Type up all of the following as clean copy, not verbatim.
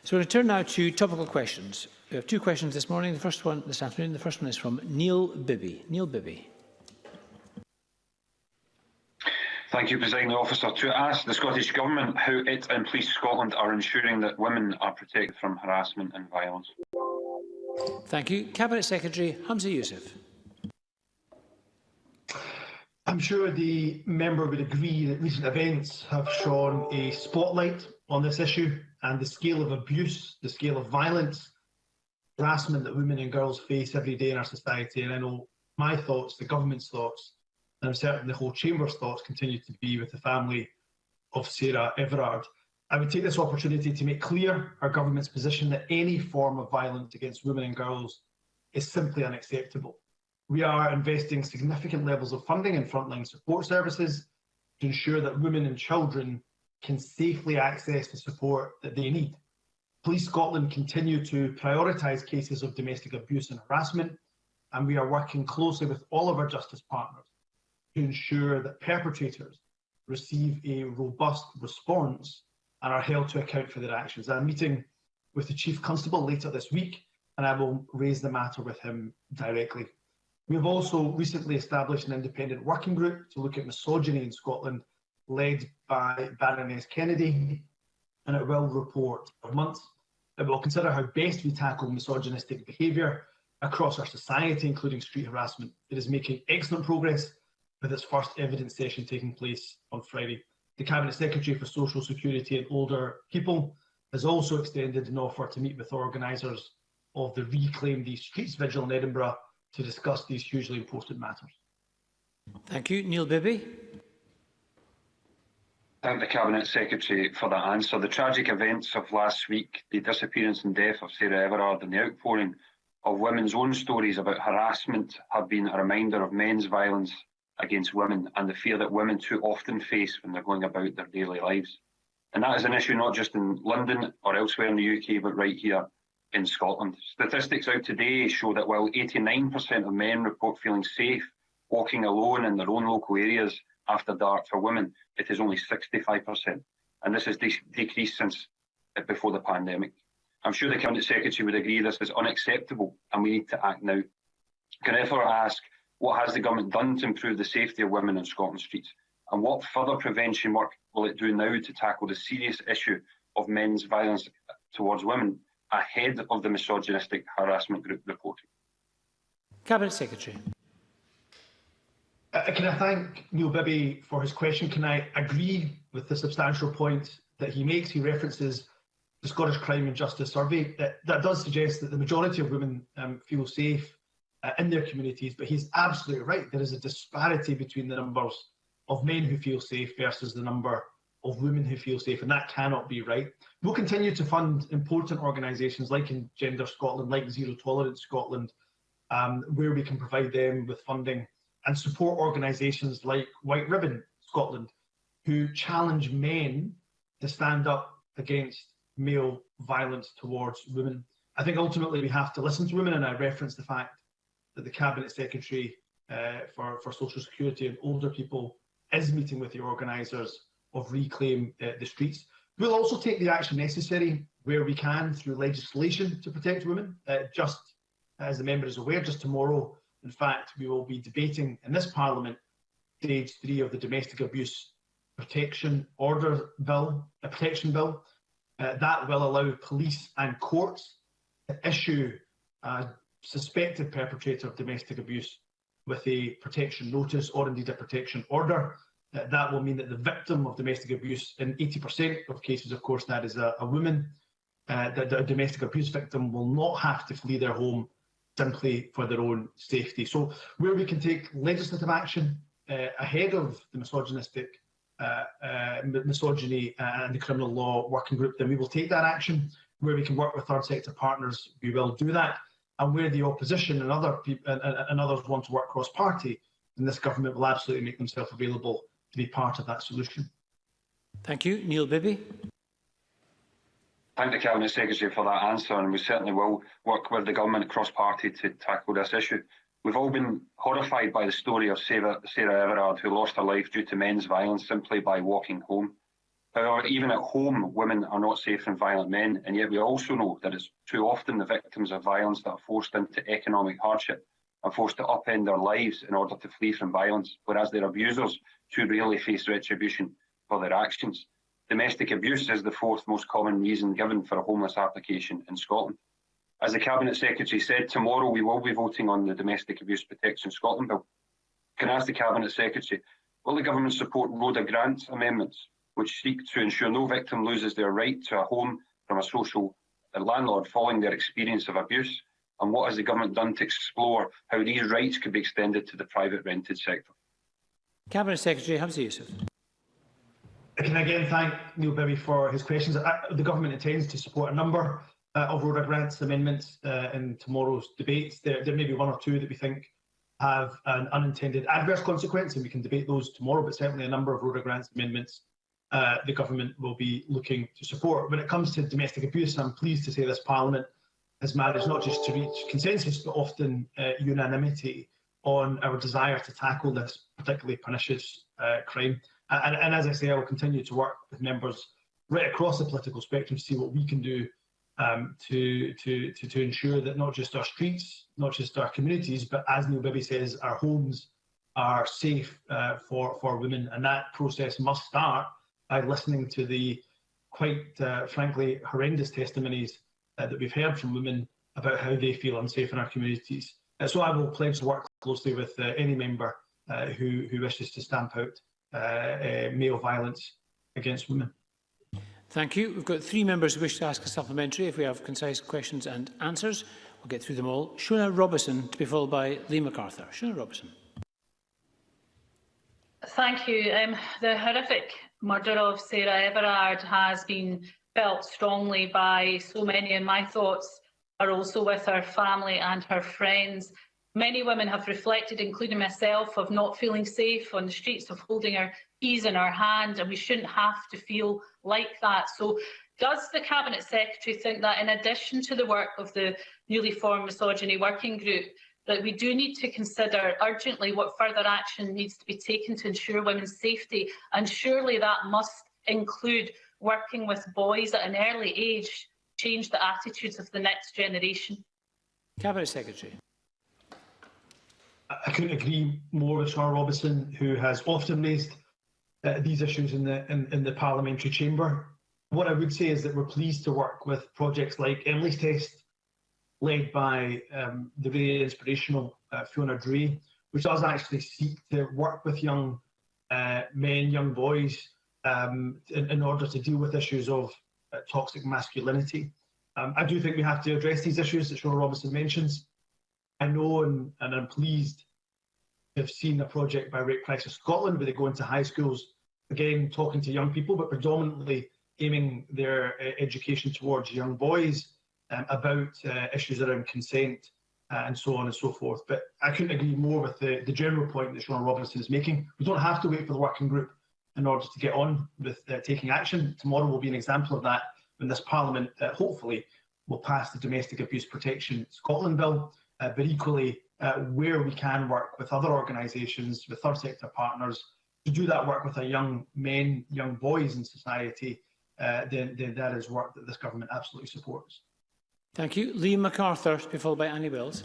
So we return now to topical questions. We have two questions this morning. The first one this afternoon. The first one is from Neil Bibby. Neil Bibby. Thank you, Presiding Officer. To ask the Scottish Government how it and Police Scotland are ensuring that women are protected from harassment and violence. Thank you. Cabinet Secretary Humza Yousaf. I'm sure the member would agree that recent events have shone a spotlight on this issue and the scale of abuse, the scale of violence, harassment that women and girls face every day in our society. And I know my thoughts, the government's thoughts, and I'm certain the whole Chamber's thoughts continue to be with the family of Sarah Everard. I would take this opportunity to make clear our government's position that any form of violence against women and girls is simply unacceptable. We are investing significant levels of funding in frontline support services to ensure that women and children can safely access the support that they need. Police Scotland continue to prioritise cases of domestic abuse and harassment, and we are working closely with all of our justice partners to ensure that perpetrators receive a robust response and are held to account for their actions. I'm meeting with the Chief Constable later this week, and I will raise the matter with him directly. We have also recently established an independent working group to look at misogyny in Scotland, led by Baroness Kennedy, and it will report for months. It will consider how best we tackle misogynistic behaviour across our society, including street harassment. It is making excellent progress, with its first evidence session taking place on Friday. The Cabinet Secretary for Social Security and Older People has also extended an offer to meet with organisers of the Reclaim These Streets vigil in Edinburgh to discuss these hugely important matters. Thank you. Neil Bibby. Thank the Cabinet Secretary for that answer. The tragic events of last week, the disappearance and death of Sarah Everard and the outpouring of women's own stories about harassment have been a reminder of men's violence against women and the fear that women too often face when they're going about their daily lives. And that is an issue not just in London or elsewhere in the UK, but right here in Scotland. Statistics out today show that while 89% of men report feeling safe walking alone in their own local areas after dark, for women it is only 65%, and this has decreased since before the pandemic. I'm sure the Cabinet Secretary would agree this is unacceptable and we need to act now. Can I therefore ask, what has the government done to improve the safety of women on Scotland's streets, and what further prevention work will it do now to tackle the serious issue of men's violence towards women ahead of the misogynistic harassment group reporting? Cabinet Secretary. Can I thank Neil Bibby for his question? Can I agree with the substantial points that he makes? He references the Scottish Crime and Justice Survey. That does suggest that the majority of women feel safe in their communities, but he's absolutely right. There is a disparity between the numbers of men who feel safe versus the number of women who feel safe, and that cannot be right. We'll continue to fund important organisations like Gender Scotland, like Zero Tolerance Scotland, where we can provide them with funding, and support organisations like White Ribbon Scotland, who challenge men to stand up against male violence towards women. I think ultimately we have to listen to women, and I reference the fact that the Cabinet Secretary for Social Security and Older People is meeting with the organisers of Reclaim the Streets. We'll also take the action necessary where we can through legislation to protect women. Just as the member is aware, just tomorrow, in fact, we will be debating in this Parliament stage 3 of the Domestic Abuse Protection Order Bill, a protection bill. That will allow police and courts to issue a suspected perpetrator of domestic abuse with a protection notice or indeed a protection order. That will mean that the victim of domestic abuse, in 80% of cases, of course, that is a woman, that a domestic abuse victim will not have to flee their home simply for their own safety. So where we can take legislative action ahead of the misogynistic misogyny and the criminal law working group, then we will take that action. Where we can work with third sector partners, we will do that. And where the opposition and others want to work cross-party, then this government will absolutely make themselves available to be part of that solution. Thank you. Neil Bibby. Thank the Cabinet Secretary for that answer, and we certainly will work with the government cross-party to tackle this issue. We've all been horrified by the story of Sarah Everard, who lost her life due to men's violence simply by walking home. However, even at home, women are not safe from violent men, and yet we also know that it's too often the victims of violence that are forced into economic hardship and forced to upend their lives in order to flee from violence, whereas their abusers too rarely face retribution for their actions. Domestic abuse is the fourth most common reason given for a homeless application in Scotland. As the Cabinet Secretary said, tomorrow we will be voting on the Domestic Abuse Protection Scotland Bill. Can I ask the Cabinet Secretary, will the Government support Rhoda Grant's amendments, which seek to ensure no victim loses their right to a home from a social landlord following their experience of abuse? And what has the Government done to explore how these rights could be extended to the private rented sector? Cabinet Secretary Hamza Youssef. I can again thank Neil Bibby for his questions. The Government intends to support a number of Rhoda Grant's amendments in tomorrow's debates. There may be one or two that we think have an unintended adverse consequence, and we can debate those tomorrow, but certainly a number of Rhoda Grant's amendments the Government will be looking to support. When it comes to domestic abuse, I'm pleased to say this Parliament has managed not just to reach consensus, but often unanimity on our desire to tackle this particularly pernicious crime. And as I say, I will continue to work with members right across the political spectrum to see what we can do to ensure that not just our streets, not just our communities, but as Neil Bibby says, our homes are safe for women. And that process must start by listening to the quite frankly horrendous testimonies that we've heard from women about how they feel unsafe in our communities. So I will pledge to work closely with any member who wishes to stamp out male violence against women. Thank you. We've got three members who wish to ask a supplementary. If we have concise questions and answers, we'll get through them all. Shona Robertson, to be followed by Lee MacArthur. Shona Robertson. Thank you. The horrific murder of Sarah Everard has been felt strongly by so many, and my thoughts are also with her family and her friends. Many women have reflected, including myself, of not feeling safe on the streets, of holding our keys in our hand, and we shouldn't have to feel like that. So does the Cabinet Secretary think that in addition to the work of the newly formed Misogyny Working Group, that we do need to consider urgently what further action needs to be taken to ensure women's safety? And surely that must include working with boys at an early age, change the attitudes of the next generation. Cabinet Secretary. I couldn't agree more with Shona Robertson, who has often raised these issues in the parliamentary chamber. What I would say is that we're pleased to work with projects like Emily's Test, led by the very inspirational Fiona Dre, which does actually seek to work with young men, young boys, in order to deal with issues of toxic masculinity. I do think we have to address these issues that Shona Robertson mentions. I know and I'm pleased to have seen a project by Rape Crisis Scotland where they go into high schools, again, talking to young people, but predominantly aiming their education towards young boys about issues around consent and so on and so forth. But I couldn't agree more with the general point that Shona Robertson is making. We don't have to wait for the working group in order to get on with taking action. Tomorrow will be an example of that when this Parliament hopefully will pass the Domestic Abuse Protection Scotland Bill. But equally, where we can work with other organisations, with third sector partners, to do that work with our young men, young boys in society, then that is work that this government absolutely supports. Thank you. Lee MacArthur, to be followed by Annie Wells.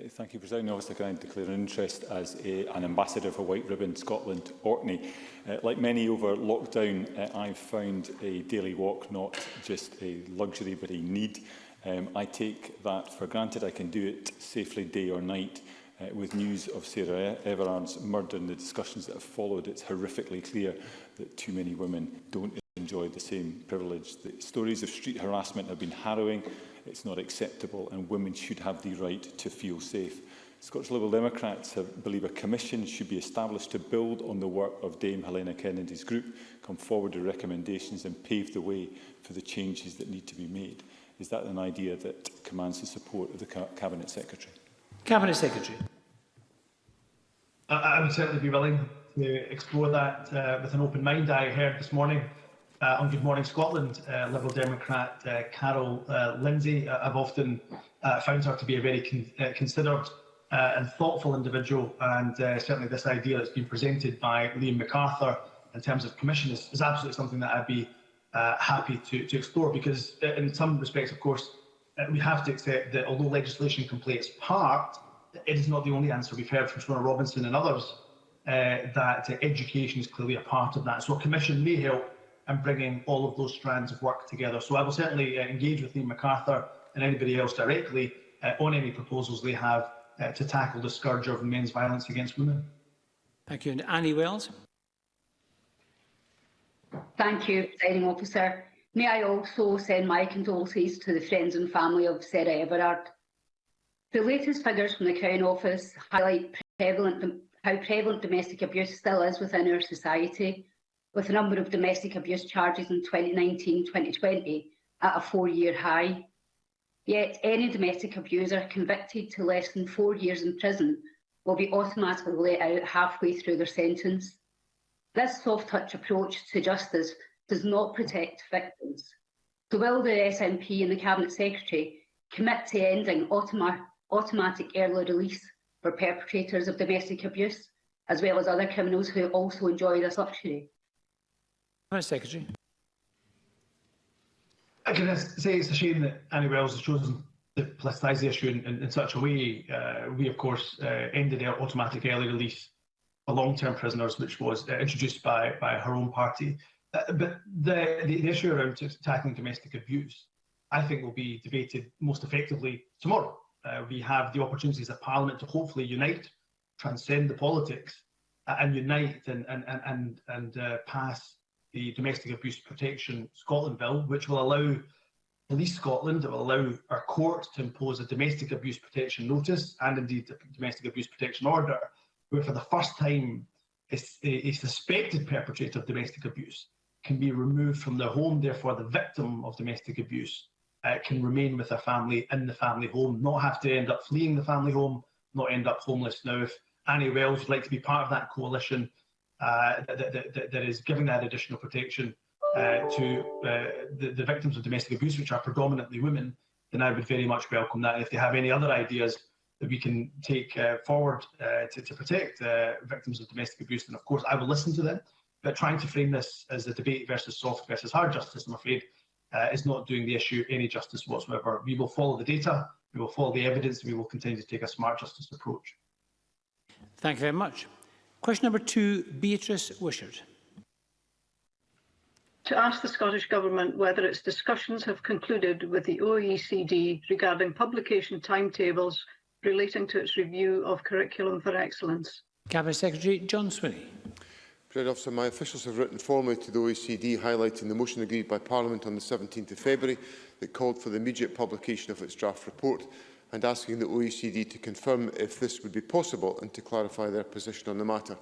Thank you, President Officer. Can I declare an interest as an ambassador for White Ribbon Scotland, Orkney? Like many over lockdown, I've found a daily walk not just a luxury but a need. I take that for granted. I can do it safely day or night. With news of Sarah Everard's murder and the discussions that have followed, it's horrifically clear that too many women don't enjoy the same privilege. The stories of street harassment have been harrowing. It's not acceptable, and women should have the right to feel safe. Scottish Liberal Democrats believe a commission should be established to build on the work of Dame Helena Kennedy's group, come forward with recommendations and pave the way for the changes that need to be made. Is that an idea that commands the support of the Cabinet Secretary? Cabinet Secretary. I would certainly be willing to explore that with an open mind. I heard this morning on Good Morning Scotland, Liberal Democrat Carol Lindsay. I've often found her to be a very considered and thoughtful individual, and certainly this idea that's been presented by Liam MacArthur in terms of commission is absolutely something that I'd be happy to explore, because in some respects, of course, we have to accept that although legislation can play its part, it is not the only answer. We've heard from Shona Robinson and others that education is clearly a part of that. So a commission may help in bringing all of those strands of work together. So I will certainly engage with Liam MacArthur and anybody else directly on any proposals they have to tackle the scourge of men's violence against women. Thank you. And Annie Wells. Thank you, Presiding Officer. May I also send my condolences to the friends and family of Sarah Everard. The latest figures from the Crown Office highlight how prevalent domestic abuse still is within our society, with the number of domestic abuse charges in 2019-2020 at a 4-year high. Yet any domestic abuser convicted to less than 4 years in prison will be automatically let out halfway through their sentence. This soft-touch approach to justice does not protect victims. So will the SNP and the Cabinet Secretary commit to ending automatic early release for perpetrators of domestic abuse, as well as other criminals who also enjoy this luxury? Cabinet Secretary. I can say it's a shame that Annie Wells has chosen to politicise the issue in such a way. We, of course, ended our automatic early release for long-term prisoners, which was introduced by her own party. But the issue around tackling domestic abuse, I think, will be debated most effectively tomorrow. We have the opportunities of Parliament to hopefully unite, transcend the politics, and unite and pass the Domestic Abuse Protection Scotland Bill, which will allow Police Scotland, it will allow our court to impose a domestic abuse protection notice and indeed a domestic abuse protection order, where for the first time a suspected perpetrator of domestic abuse can be removed from their home. Therefore, the victim of domestic abuse can remain with their family in the family home, not have to end up fleeing the family home, not end up homeless. Now, if Annie Wells would like to be part of that coalition that is giving that additional protection to the victims of domestic abuse, which are predominantly women, then I would very much welcome that. And if they have any other ideas that we can take forward to protect victims of domestic abuse, then of course I will listen to them. But trying to frame this as a debate versus soft versus hard justice, I'm afraid, is not doing the issue any justice whatsoever. We will follow the data, we will follow the evidence, and we will continue to take a smart justice approach. Thank you very much. Question number 2, Beatrice Wishart. To ask the Scottish Government whether its discussions have concluded with the OECD regarding publication timetables relating to its review of Curriculum for Excellence. Cabinet Secretary John Swinney. President Officer, my officials have written formally to the OECD highlighting the motion agreed by Parliament on the 17th of February that called for the immediate publication of its draft report, and asking the OECD to confirm if this would be possible and to clarify their position on the matter.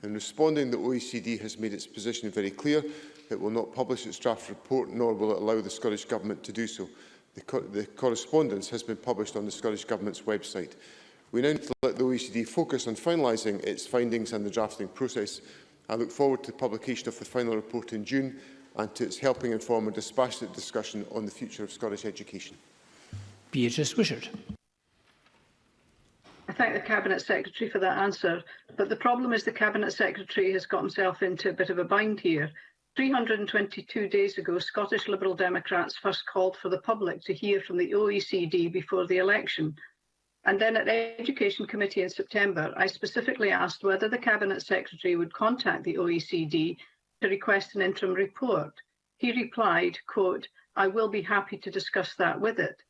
In responding, the OECD has made its position very clear. It will not publish its draft report, nor will it allow the Scottish Government to do so. The correspondence has been published on the Scottish Government's website. We now need to let the OECD focus on finalising its findings and the drafting process. I look forward to the publication of the final report in June and to its helping inform a dispassionate discussion on the future of Scottish education. Beatrice Wishart. I thank the Cabinet Secretary for that answer, but the problem is the Cabinet Secretary has got himself into a bit of a bind here. 322 days ago, Scottish Liberal Democrats first called for the public to hear from the OECD before the election. And then at the Education Committee in September, I specifically asked whether the Cabinet Secretary would contact the OECD to request an interim report. He replied, quote, "I will be happy to discuss that with it."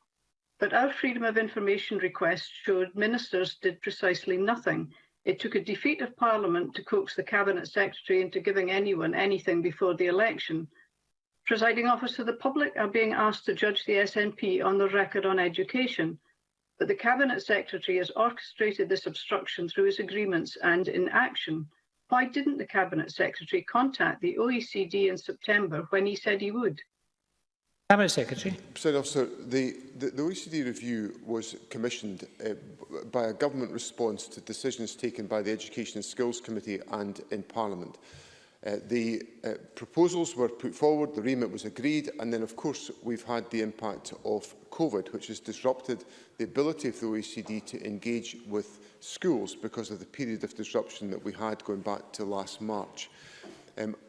But our Freedom of Information request showed ministers did precisely nothing. It took a defeat of Parliament to coax the Cabinet Secretary into giving anyone anything before the election. Presiding Officer, the public are being asked to judge the SNP on the record on education, but the Cabinet Secretary has orchestrated this obstruction through his agreements and inaction. Why didn't the Cabinet Secretary contact the OECD in September when he said he would? Cabinet Secretary. President Officer, the OECD review was commissioned by a government response to decisions taken by the Education and Skills Committee and in Parliament. The proposals were put forward, the remit was agreed, and then of course we've had the impact of COVID, which has disrupted the ability of the OECD to engage with schools because of the period of disruption that we had going back to last March.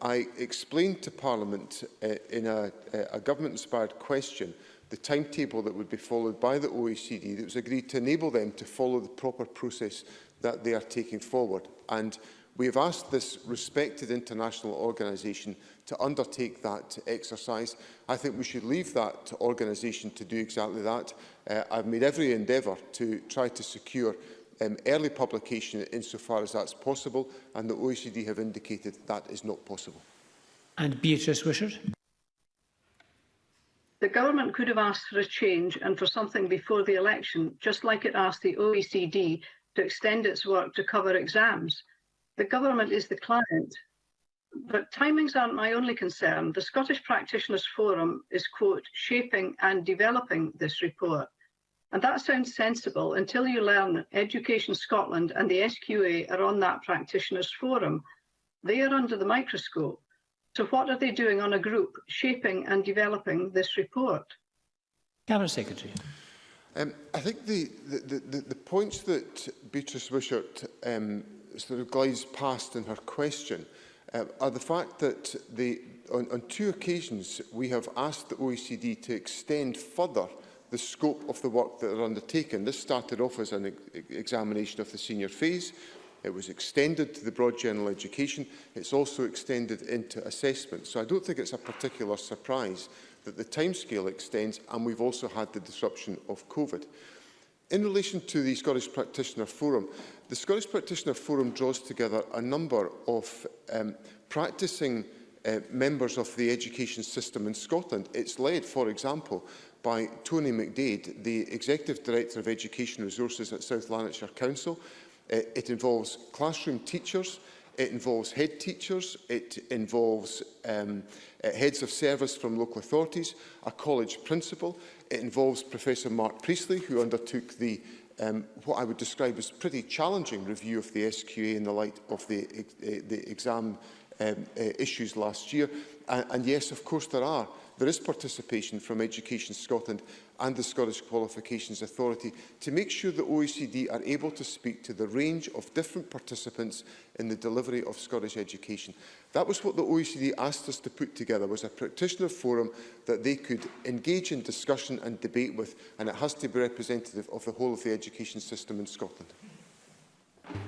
I explained to Parliament in a government-inspired question the timetable that would be followed by the OECD that was agreed to enable them to follow the proper process that they are taking forward. And we have asked this respected international organisation to undertake that exercise. I think we should leave that organisation to do exactly that. I've made every endeavour to try to secure early publication insofar as that's possible, and the OECD have indicated that is not possible. And Beatrice Wishart. The government could have asked for a change and for something before the election, just like it asked the OECD to extend its work to cover exams. The government is the client. But timings aren't my only concern. The Scottish Practitioners Forum is, quote, shaping and developing this report. And that sounds sensible until you learn Education Scotland and the SQA are on that Practitioners Forum. They are under the microscope. So what are they doing on a group shaping and developing this report? Cabinet Secretary. I think the points that Beatrice Wishart sort of glides past in her question are the fact that on 2 occasions we have asked the OECD to extend further the scope of the work that are undertaken. This started off as an examination of the senior phase. It was extended to the broad general education. It's also extended into assessment. So I don't think it's a particular surprise that the timescale extends, and we've also had the disruption of COVID. In relation to the Scottish Practitioner Forum, the Scottish Practitioner Forum draws together a number of practising members of the education system in Scotland. It's led, for example, by Tony McDade, the Executive Director of Education Resources at South Lanarkshire Council. It involves classroom teachers, it involves head teachers, it involves heads of service from local authorities, a college principal. It involves Professor Mark Priestley, who undertook the what I would describe as pretty challenging review of the SQA in the light of the exam issues last year. And yes, of course, there is participation from Education Scotland and the Scottish Qualifications Authority to make sure the OECD are able to speak to the range of different participants in the delivery of Scottish education. That was what the OECD asked us to put together, was a practitioner forum that they could engage in discussion and debate with, and it has to be representative of the whole of the education system in Scotland.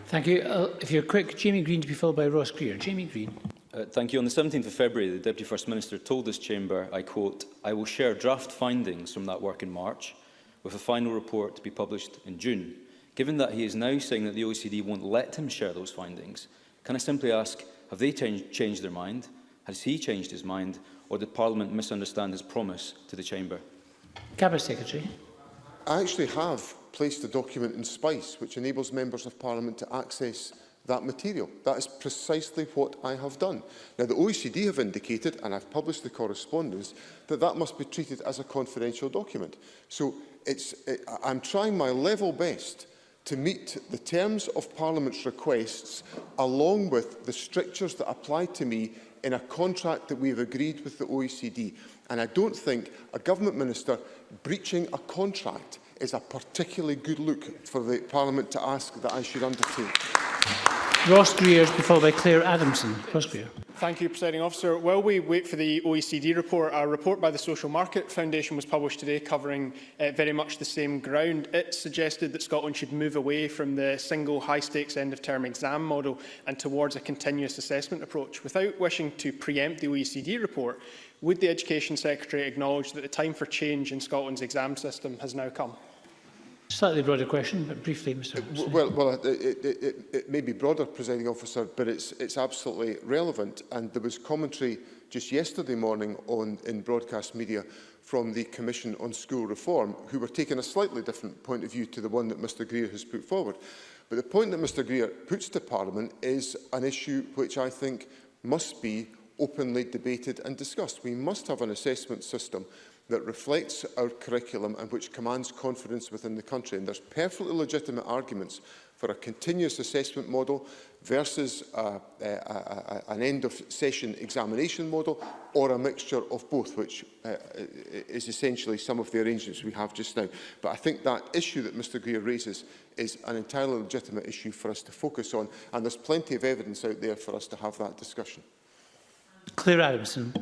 Thank you. If you're quick, Jamie Green to be followed by Ross Greer. Jamie Green. Thank you. On the 17th of February, the Deputy First Minister told this chamber, I quote, "I will share draft findings from that work in March, with a final report to be published in June." Given that he is now saying that the OECD won't let him share those findings, can I simply ask, have they changed their mind? Has he changed his mind? Or did Parliament misunderstand his promise to the chamber? Cabinet Secretary. I actually have placed a document in SPICE which enables members of Parliament to access that material. That is precisely what I have done. Now, the OECD have indicated, and I've published the correspondence, that that must be treated as a confidential document. So I'm trying my level best to meet the terms of Parliament's requests along with the strictures that apply to me in a contract that we have agreed with the OECD. And I don't think a government minister breaching a contract is a particularly good look for the Parliament to ask that I should undertake. Ross Greer to be followed by Claire Adamson. Ross Greer. Thank you, Presiding Officer. While we wait for the OECD report, a report by the Social Market Foundation was published today covering very much the same ground. It suggested that Scotland should move away from the single high-stakes end-of-term exam model and towards a continuous assessment approach. Without wishing to preempt the OECD report, would the Education Secretary acknowledge that the time for change in Scotland's exam system has now come? Slightly broader question, but briefly, Mr. Well, it may be broader, Presiding Officer, but it's absolutely relevant. And there was commentary just yesterday morning in broadcast media from the Commission on School Reform, who were taking a slightly different point of view to the one that Mr Greer has put forward. But the point that Mr Greer puts to Parliament is an issue which I think must be openly debated and discussed. We must have an assessment system that reflects our curriculum and which commands confidence within the country. And there's perfectly legitimate arguments for a continuous assessment model versus an end-of-session examination model, or a mixture of both, which is essentially some of the arrangements we have just now. But I think that issue that Mr Greer raises is an entirely legitimate issue for us to focus on, and there's plenty of evidence out there for us to have that discussion. Claire Adamson.